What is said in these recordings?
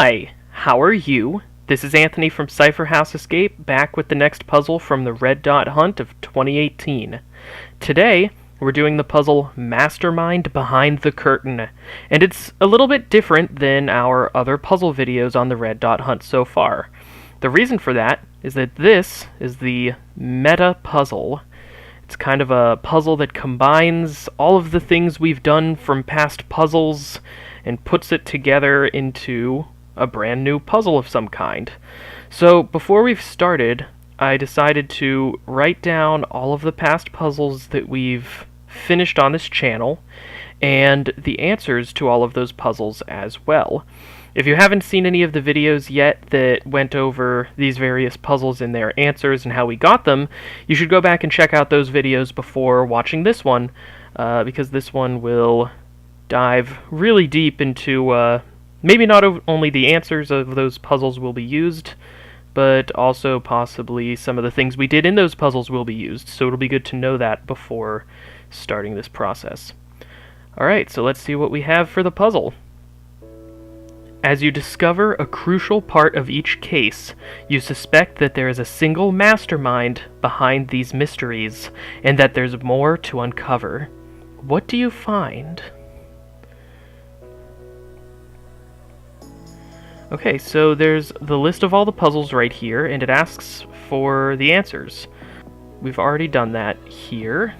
Hi, how are you? This is Anthony from Cypher House Escape, back with the next puzzle from the Red Dot Hunt of 2018. Today, we're doing the puzzle Mastermind Behind the Curtain, and it's a little bit different than our other puzzle videos on the Red Dot Hunt so far. The reason for that is that this is the meta puzzle. It's kind of a puzzle that combines all of the things we've done from past puzzles and puts it together into a brand new puzzle of some kind. So before we've started, I decided to write down all of the past puzzles that we've finished on this channel and the answers to all of those puzzles as well. If you haven't seen any of the videos yet that went over these various puzzles and their answers and how we got them, you should go back and check out those videos before watching this one, because this one will dive really deep into maybe not only the answers of those puzzles will be used, but also possibly some of the things we did in those puzzles will be used, so it'll be good to know that before starting this process. Alright, so let's see what we have for the puzzle. As you discover a crucial part of each case, you suspect that there is a single mastermind behind these mysteries, and that there's more to uncover. What do you find? Okay, so there's the list of all the puzzles right here, and it asks for the answers. We've already done that here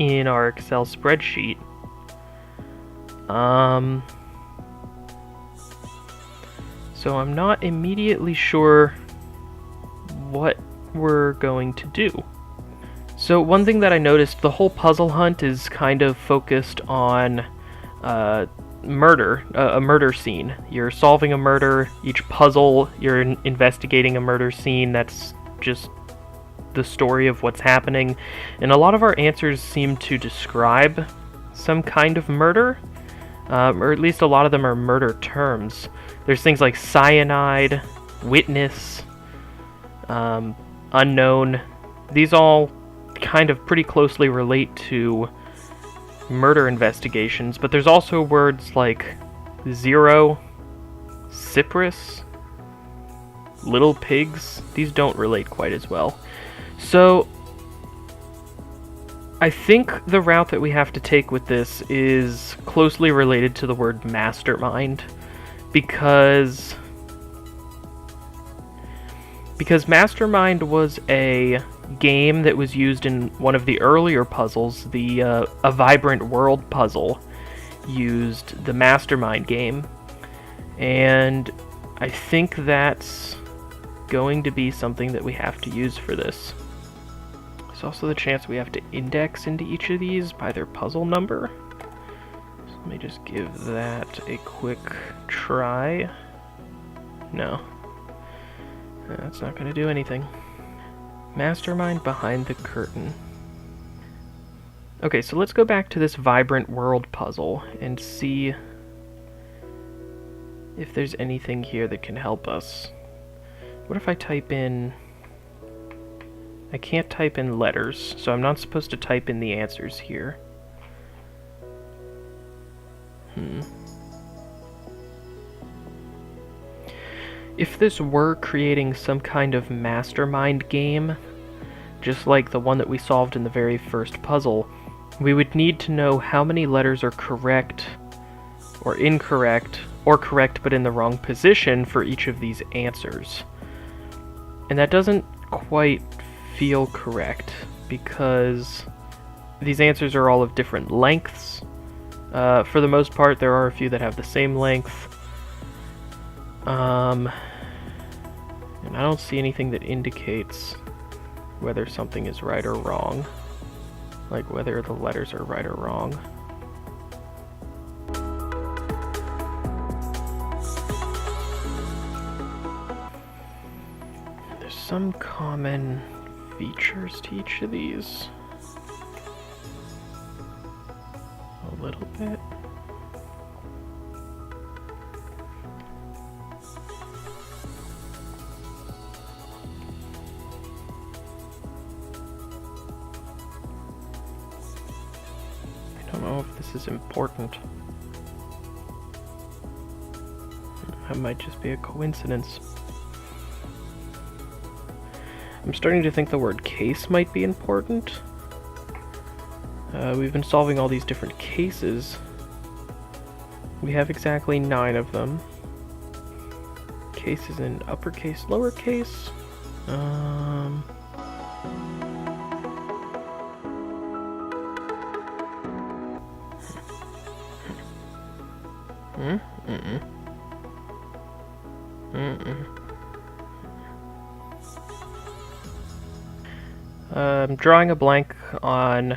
in our Excel spreadsheet. So I'm not immediately sure what we're going to do. So one thing that I noticed, the whole puzzle hunt is kind of focused on murder, a murder scene. You're solving a murder, each puzzle you're investigating a murder scene, that's just the story of what's happening. And a lot of our answers seem to describe some kind of murder, or at least a lot of them are murder terms. There's things like cyanide, witness, unknown. These all kind of pretty closely relate to murder investigations, but there's also words like zero, Cyprus, little pigs. These don't relate quite as well. So I think the route that we have to take with this is closely related to the word mastermind, because Mastermind was a game that was used in one of the earlier puzzles, the A Vibrant World puzzle used the Mastermind game, and I think that's going to be something that we have to use for this. There's also the chance we have to index into each of these by their puzzle number. So let me just give that a quick try. No. That's not going to do anything. Mastermind Behind the Curtain. Okay, so let's go back to this Vibrant World puzzle and see if there's anything here that can help us. What if I type in... I can't type in letters, so I'm not supposed to type in the answers here. If this were creating some kind of mastermind game, just like the one that we solved in the very first puzzle, we would need to know how many letters are correct or incorrect, or correct but in the wrong position for each of these answers. And that doesn't quite feel correct, because these answers are all of different lengths. For the most part, there are a few that have the same length. And I don't see anything that indicates whether something is right or wrong, like whether the letters are right or wrong. There's some common features to each of these. A little bit. I don't know if this is important. That might just be a coincidence. I'm starting to think the word case might be important. We've been solving all these different cases. We have exactly 9 of them. Cases in uppercase, lowercase. I'm drawing a blank on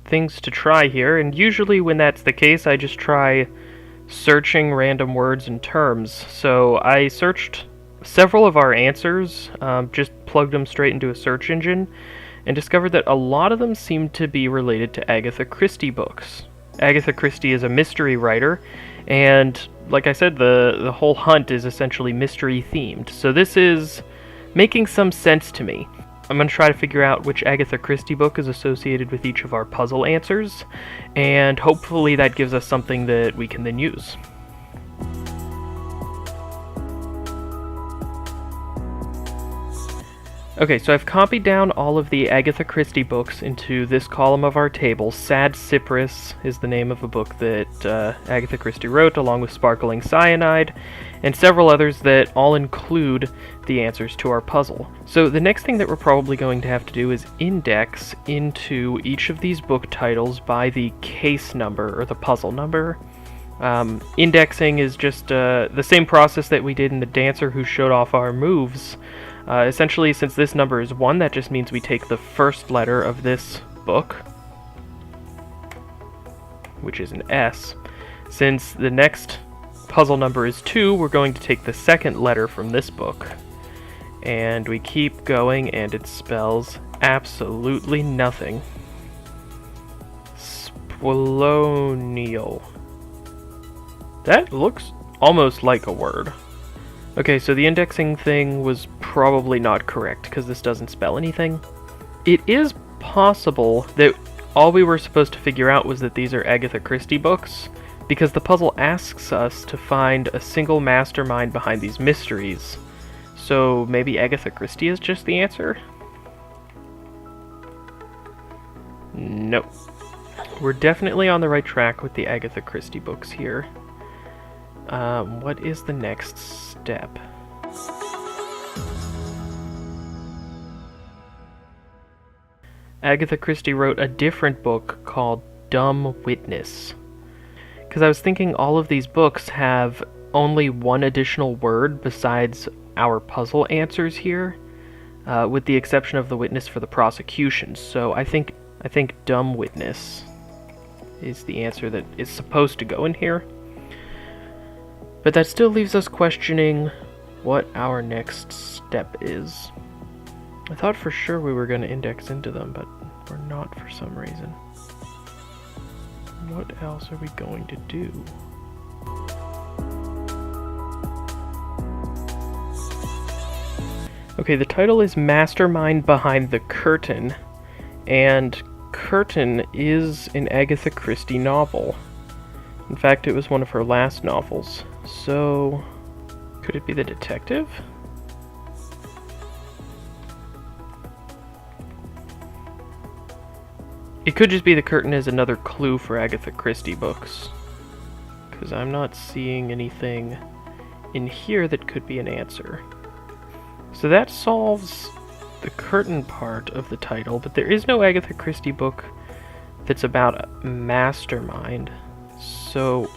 things to try here, and usually when that's the case, I just try searching random words and terms. So I searched several of our answers, just plugged them straight into a search engine, and discovered that a lot of them seemed to be related to Agatha Christie books. Agatha Christie is a mystery writer, and like I said, the whole hunt is essentially mystery themed. So this is making some sense to me. I'm going to try to figure out which Agatha Christie book is associated with each of our puzzle answers, and hopefully that gives us something that we can then use. Okay, so I've copied down all of the Agatha Christie books into this column of our table. Sad Cypress is the name of a book that Agatha Christie wrote, along with Sparkling Cyanide, and several others that all include the answers to our puzzle. So the next thing that we're probably going to have to do is index into each of these book titles by the case number, or the puzzle number. Indexing is just the same process that we did in the dancer who showed off our moves. Essentially, since this number is 1, that just means we take the first letter of this book, which is an S. Since the next puzzle number is 2, we're going to take the second letter from this book. And we keep going, and it spells absolutely nothing. Spolonial. That looks almost like a word. Okay, so the indexing thing was probably not correct, because this doesn't spell anything. It is possible that all we were supposed to figure out was that these are Agatha Christie books, because the puzzle asks us to find a single mastermind behind these mysteries. So maybe Agatha Christie is just the answer? Nope. We're definitely on the right track with the Agatha Christie books here. What is the next step? Agatha Christie wrote a different book called Dumb Witness. Because I was thinking all of these books have only one additional word besides our puzzle answers here, with the exception of the witness for the prosecution. So I think Dumb Witness is the answer that is supposed to go in here. But that still leaves us questioning what our next step is. I thought for sure we were going to index into them, but we're not for some reason. What else are we going to do? Okay, the title is Mastermind Behind the Curtain, and Curtain is an Agatha Christie novel. In fact, it was one of her last novels. So, could it be the detective? It could just be the curtain as another clue for Agatha Christie books, because I'm not seeing anything in here that could be an answer. So that solves the curtain part of the title, but there is no Agatha Christie book that's about a mastermind. So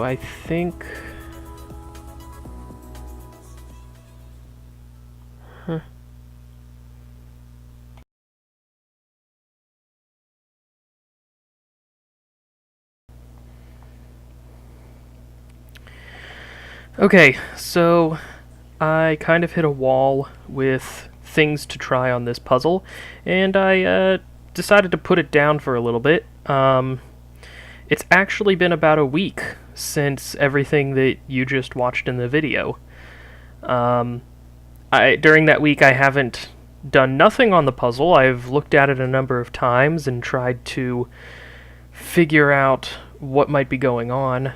I think... Okay, so I kind of hit a wall with things to try on this puzzle, and I decided to put it down for a little bit. It's actually been about a week since everything that you just watched in the video. During that week I haven't done nothing on the puzzle. I've looked at it a number of times and tried to figure out what might be going on.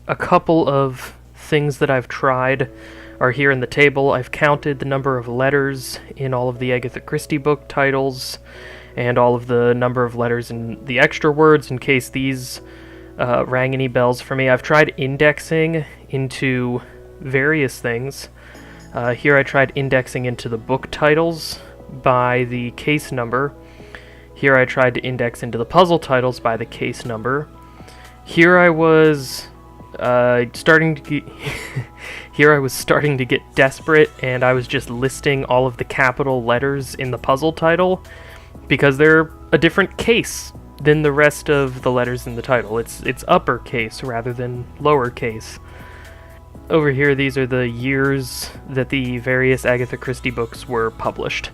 A couple of things that I've tried are here in the table. I've counted the number of letters in all of the Agatha Christie book titles and all of the number of letters in the extra words in case these rang any bells for me. I've tried indexing into various things. Here I tried indexing into the book titles by the case number. Here I tried to index into the puzzle titles by the case number. Here I was starting to get desperate, and I was just listing all of the capital letters in the puzzle title because they're a different case than the rest of the letters in the title. It's uppercase rather than lowercase. Over here, these are the years that the various Agatha Christie books were published.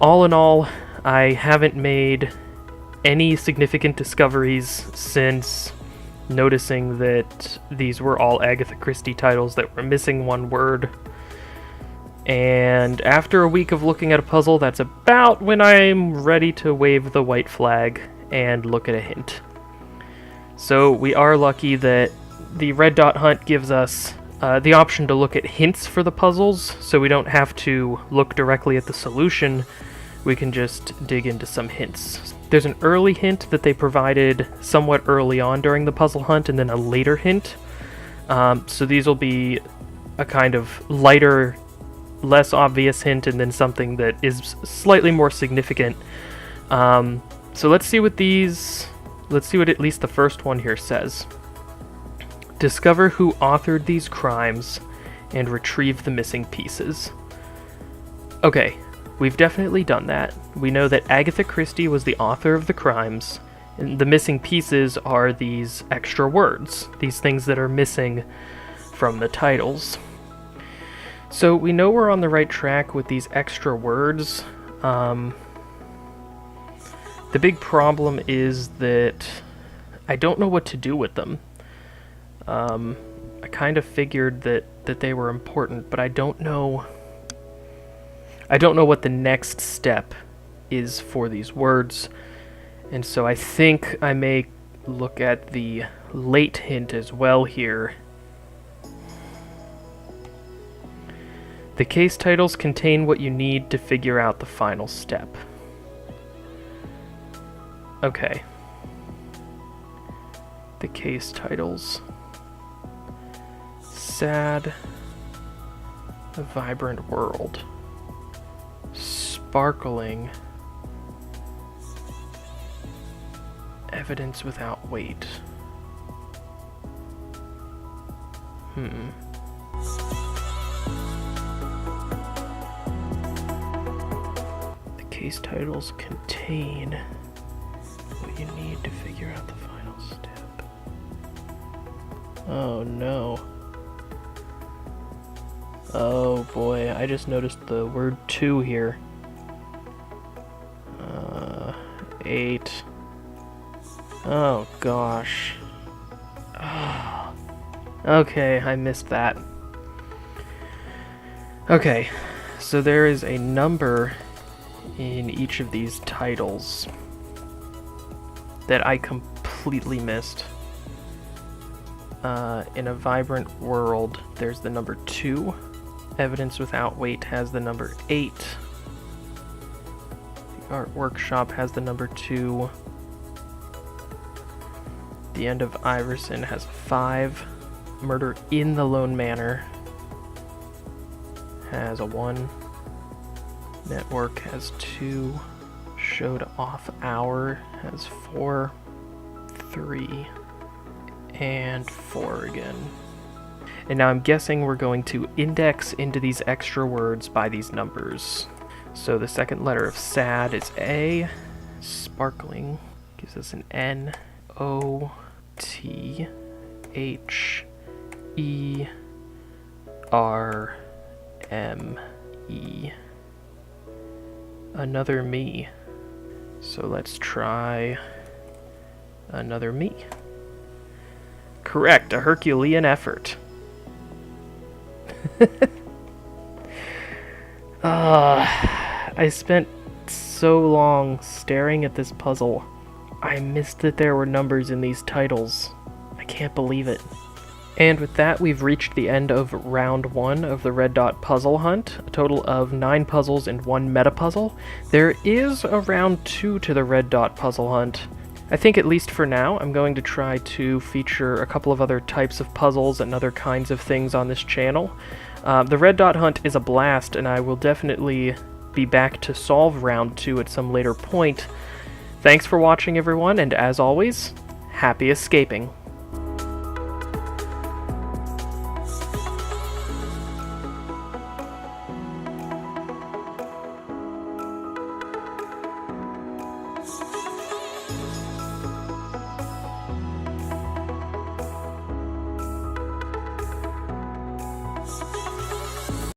All in all, I haven't made any significant discoveries since noticing that these were all Agatha Christie titles that were missing one word. And after a week of looking at a puzzle, that's about when I'm ready to wave the white flag and look at a hint. So we are lucky that the red dot hunt gives us the option to look at hints for the puzzles, so we don't have to look directly at the solution. We can just dig into some hints. There's an early hint that they provided somewhat early on during the puzzle hunt, and then a later hint. So these will be a kind of lighter, less obvious hint, and then something that is slightly more significant. So let's see what at least the first one here says. Discover who authored these crimes and retrieve the missing pieces. Okay, we've definitely done that. We know that Agatha Christie was the author of the crimes, and the missing pieces are these extra words, these things that are missing from the titles. So we know we're on the right track with these extra words. The big problem is that I don't know what to do with them. I kind of figured that they were important, but I don't know what the next step is for these words, and so I think I may look at the late hint as well here. The case titles contain what you need to figure out the final step. Okay. The case titles. Sad. A vibrant world. Sparkling. Evidence without weight. The case titles contain what you need to figure out the final step. Oh no. Oh boy, I just noticed the word 2 here. 8. Oh gosh. Okay, I missed that. Okay, so there is a number in each of these titles that I completely missed. In a vibrant world, there's the number 2. Evidence without weight has the number 8. The art workshop has the number 2. The end of Iverson has a 5. Murder in the Lone Manor has a 1. Network has 2. Showed off hour has 4. 3. And 4 again. And now I'm guessing we're going to index into these extra words by these numbers. So the second letter of sad is A. Sparkling gives us an N. O. T. H. E. R. M. E. Another me. So let's try another me. Correct, a Herculean effort. I spent so long staring at this puzzle. I missed that there were numbers in these titles. I can't believe it. And with that, we've reached the end of round 1 of the Red Dot puzzle hunt, a total of 9 puzzles and 1 meta puzzle. There is a round 2 to the Red Dot puzzle hunt. I think at least for now, I'm going to try to feature a couple of other types of puzzles and other kinds of things on this channel. The Red Dot hunt is a blast, and I will definitely be back to solve round 2 at some later point. Thanks for watching, everyone, and as always, happy escaping.